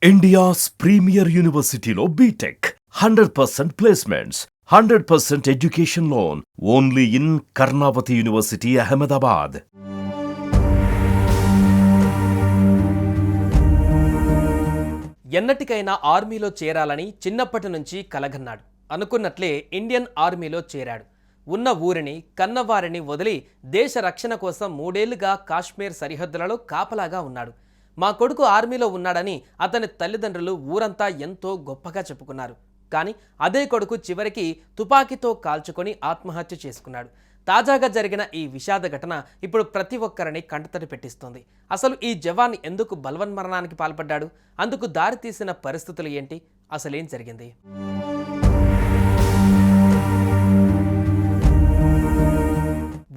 India's premier university lo BTech 100% placements, 100% education loan only in Karnavati University, Ahmedabad. ఎన్నటికైనా ఆర్మీలో చేరాలని చిన్నప్పటి నుంచి కలగన్నాడు. అనుకున్నట్లే Indian ఆర్మీలో చేరాడు. ఉన్న ఊరిని కన్నవారిని వదిలి దేశ రక్షణ కోసం 3 ఏళ్లుగా కాశ్మీర్ సరిహద్దులలో కాపలాగా ఉన్నాడు. మా కొడుకు ఆర్మీలో ఉన్నాడని అతని తల్లిదండ్రులు ఊరంతా ఎంతో గొప్పగా చెప్పుకున్నారు. కానీ అదే కొడుకు చివరికి తుపాకీతో కాల్చుకొని ఆత్మహత్య చేసుకున్నాడు. తాజాగా జరిగిన ఈ విషాద ఘటన ఇప్పుడు ప్రతి ఒక్కరిని కంటతడి పెట్టిస్తోంది. అసలు ఈ జవాన్ ఎందుకు బలవన్మరణానికి పాల్పడ్డాడు? అందుకు దారితీసిన పరిస్థితులు ఏంటి? అసలేం జరిగింది?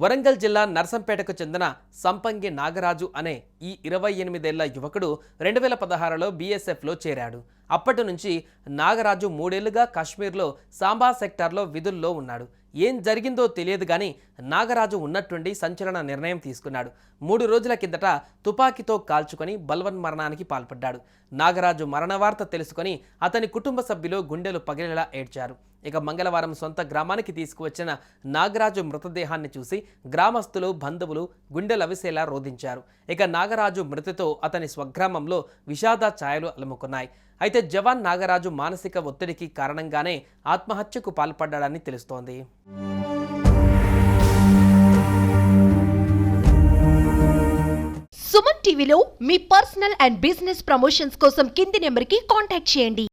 వరంగల్ జిల్లా నర్సంపేటకు చెందిన సంపంగి నాగరాజు అనే ఈ 28 ఏళ్ల యువకుడు 2016లో బీఎస్ఎఫ్లో చేరాడు. అప్పటి నుంచి నాగరాజు 3 ఏళ్లుగా కాశ్మీర్లో సాంబా సెక్టార్లో విధుల్లో ఉన్నాడు. ఏం జరిగిందో తెలియదు కానీ నాగరాజు ఉన్నట్టుండి సంచలన నిర్ణయం తీసుకున్నాడు. 3 రోజుల కిందట తుపాకీతో కాల్చుకొని బలవన్మరణానికి పాల్పడ్డాడు. నాగరాజు మరణ వార్త తెలుసుకొని అతని కుటుంబ సభ్యులు గుండెలు పగిలేలా ఏడ్చారు. ఇక మంగళవారం సొంత గ్రామానికి తీసుకువచ్చిన నాగరాజు మృతదేహాన్ని చూసి గ్రామస్తులు, బంధువులు గుండెలవిసేలా రోధించారు. ఇక నాగరాజు మృతితో అతని స్వగ్రామంలో విషాద ఛాయలు అలుముకున్నాయి. అయితే జవాన్ నాగరాజు మానసిక ఒత్తిడికి కారణంగానే ఆత్మహత్యకు పాల్పడ్డాడని తెలుస్తోంది. సుమన్ టీవీలో మీ పర్సనల్ అండ్ బిజినెస్ ప్రమోషన్స్ కోసం కింది నెంబర్కి కాంటాక్ట్ చేయండి.